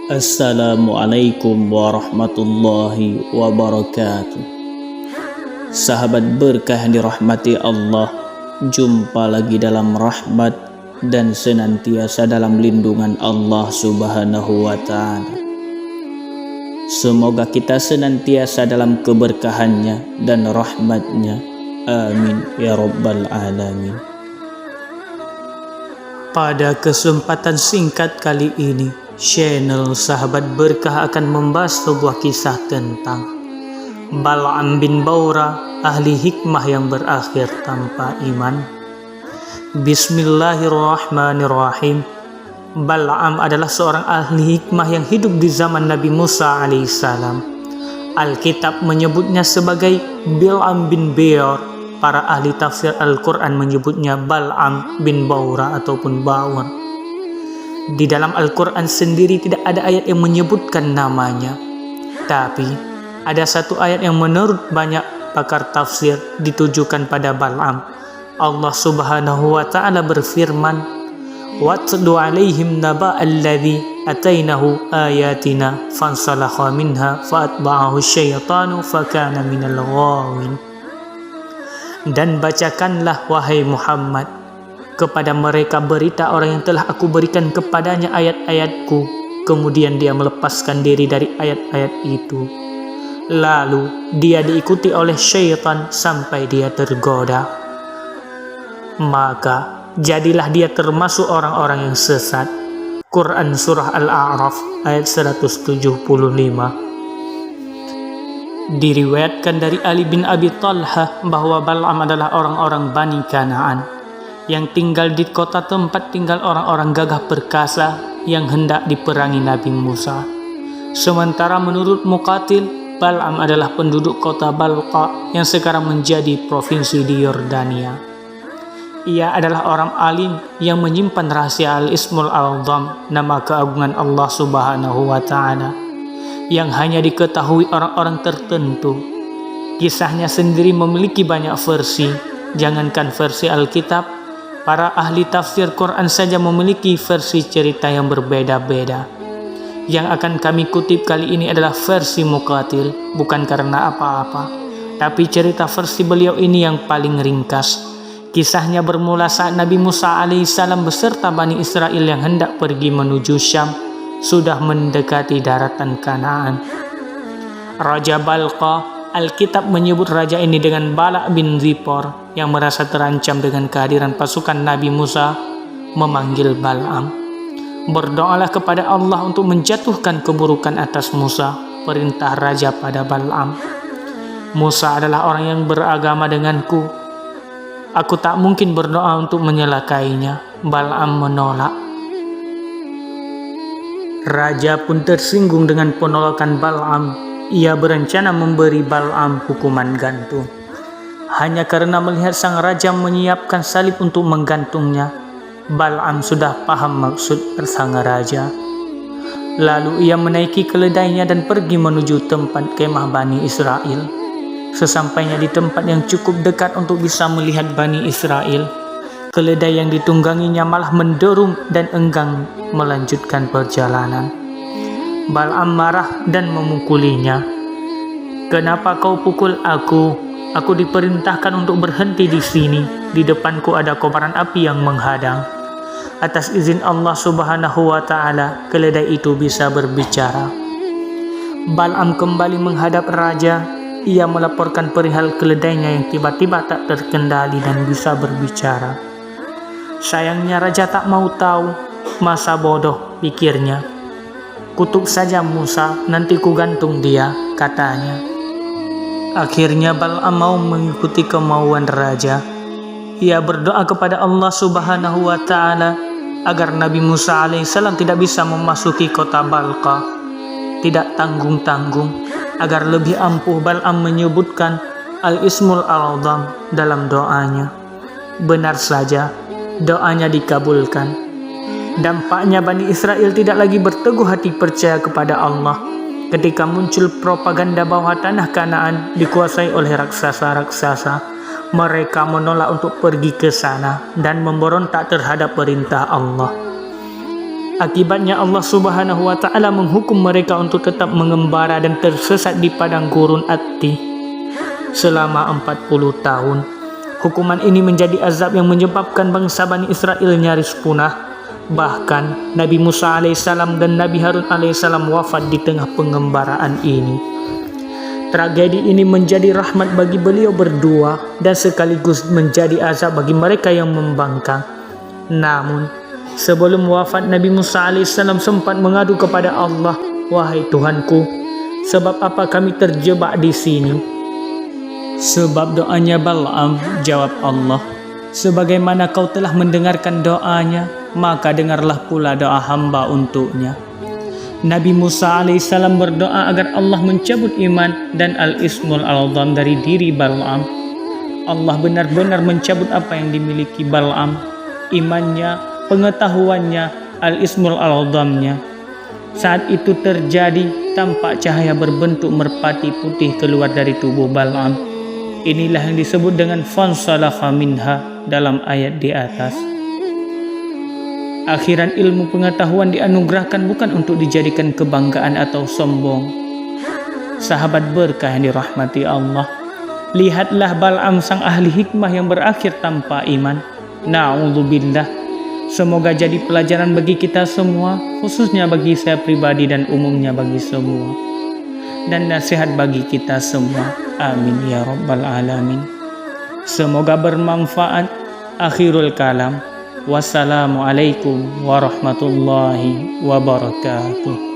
Assalamualaikum warahmatullahi wabarakatuh. Sahabat berkah yang dirahmati Allah, jumpa lagi dalam rahmat dan senantiasa dalam lindungan Allah Subhanahu wa Ta'ala. Semoga kita senantiasa dalam keberkahannya dan rahmatnya. Amin ya rabbal alamin. Pada kesempatan singkat kali ini, channel Sahabat Berkah akan membahas sebuah kisah tentang Bal'am bin Bawrah, ahli hikmah yang berakhir tanpa iman. Bismillahirrahmanirrahim. Bal'am adalah seorang ahli hikmah yang hidup di zaman Nabi Musa alaihissalam. Alkitab menyebutnya sebagai Bal'am bin Beor. Para ahli tafsir Al-Quran menyebutnya Bal'am bin Bawrah ataupun Bawr. Di dalam Al-Quran sendiri tidak ada ayat yang menyebutkan namanya. Tapi ada satu ayat yang menurut banyak pakar tafsir ditujukan pada Bal'am. Allah Subhanahu wa Ta'ala berfirman, "Watlu 'alaihim naba'alladzi atainahu ayatina fansalakha minha fa'atba'ahu syaitanu fakana minal ghawin." Dan bacakanlah wahai Muhammad kepada mereka berita orang yang telah aku berikan kepadanya ayat-ayatku, kemudian dia melepaskan diri dari ayat-ayat itu. Lalu dia diikuti oleh syaitan sampai dia tergoda. Maka jadilah dia termasuk orang-orang yang sesat. Quran Surah Al-A'raf ayat 175. Diriwayatkan dari Ali bin Abi Talha bahwa Bal'am adalah orang-orang Bani Kanaan yang tinggal di kota tempat tinggal orang-orang gagah perkasa yang hendak diperangi Nabi Musa. Sementara menurut Muqatil, Bal'am adalah penduduk kota Balqa yang sekarang menjadi provinsi di Yordania. Ia adalah orang alim yang menyimpan rahasia Al-Ismul A'zam, nama keagungan Allah Subhanahu wa Ta'ala, yang hanya diketahui orang-orang tertentu. Kisahnya sendiri memiliki banyak versi. Jangankan versi Alkitab, para ahli tafsir Quran saja memiliki versi cerita yang berbeda-beda. Yang akan kami kutip kali ini adalah versi Muqatil, bukan karena apa-apa, tapi cerita versi beliau ini yang paling ringkas. Kisahnya bermula saat Nabi Musa alaihissalam beserta Bani Israel yang hendak pergi menuju Syam sudah mendekati daratan Kanaan. Raja Balqa, Alkitab menyebut raja ini dengan Balak bin Zipor, yang merasa terancam dengan kehadiran pasukan Nabi Musa, memanggil Bal'am. "Berdoalah kepada Allah untuk menjatuhkan keburukan atas Musa," perintah raja pada Bal'am. "Musa adalah orang yang beragama denganku. Aku tak mungkin berdoa untuk menyelakainya." Bal'am menolak. Raja pun tersinggung dengan penolakan Bal'am. Ia berencana memberi Bal'am hukuman gantung. Hanya karena melihat sang raja menyiapkan salib untuk menggantungnya, Bal'am sudah paham maksud sang raja. Lalu ia menaiki keledainya dan pergi menuju tempat kemah Bani Israel. Sesampainya di tempat yang cukup dekat untuk bisa melihat Bani Israel, keledai yang ditungganginya malah menderum dan enggan melanjutkan perjalanan. Bal'am marah dan memukulinya. "Kenapa kau pukul aku? Aku diperintahkan untuk berhenti di sini. Di depanku ada kobaran api yang menghadang." Atas izin Allah Subhanahu wa Ta'ala, keledai itu bisa berbicara. Bal'am kembali menghadap raja. Ia melaporkan perihal keledainya yang tiba-tiba tak terkendali dan bisa berbicara. Sayangnya raja tak mau tahu. Masa bodoh, pikirnya. "Kutuk saja Musa, nanti ku gantung dia," katanya. Akhirnya Bal'am mau mengikuti kemauan raja. Ia berdoa kepada Allah Subhanahu wa Ta'ala agar Nabi Musa alaihissalam tidak bisa memasuki kota Balqa. Tidak tanggung-tanggung, agar lebih ampuh, Bal'am menyebutkan Al-Ismul A'zam dalam doanya. Benar saja, doanya dikabulkan. Dampaknya Bani Israel tidak lagi berteguh hati percaya kepada Allah ketika muncul propaganda bahwa tanah Kanaan dikuasai oleh raksasa-raksasa. Mereka menolak untuk pergi ke sana dan memberontak terhadap perintah Allah. Akibatnya Allah Subhanahu wa Ta'ala menghukum mereka untuk tetap mengembara dan tersesat di padang gurun Atti selama 40 tahun. Hukuman ini menjadi azab yang menyebabkan bangsa Bani Israel nyaris punah. Bahkan Nabi Musa alaihissalam dan Nabi Harun alaihissalam wafat di tengah pengembaraan ini. Tragedi ini menjadi rahmat bagi beliau berdua dan sekaligus menjadi azab bagi mereka yang membangkang. Namun, sebelum wafat Nabi Musa alaihissalam sempat mengadu kepada Allah, "Wahai Tuhanku, sebab apa kami terjebak di sini?" Sebab doanya Bal'am, jawab Allah, "Sebagaimana kau telah mendengarkan doanya, maka dengarlah pula doa hamba untuknya." Nabi Musa alaihissalam berdoa agar Allah mencabut iman dan al-ismul al-azam dari diri Bal'am. Allah benar-benar mencabut apa yang dimiliki Bal'am, imannya, pengetahuannya, al-ismul al-azamnya. Saat itu terjadi, tampak cahaya berbentuk merpati putih keluar dari tubuh Bal'am. Inilah yang disebut dengan fansalakha minha dalam ayat di atas. Akhiran ilmu pengetahuan dianugerahkan bukan untuk dijadikan kebanggaan atau sombong. Sahabat berkah yang dirahmati Allah, lihatlah Bal'am sang ahli hikmah yang berakhir tanpa iman. Na'udzubillah. Semoga jadi pelajaran bagi kita semua, khususnya bagi saya pribadi dan umumnya bagi semua, dan nasihat bagi kita semua. Amin ya rabbal alamin. Semoga bermanfaat. Akhirul kalam. Wassalamualaikum warahmatullahi wabarakatuh.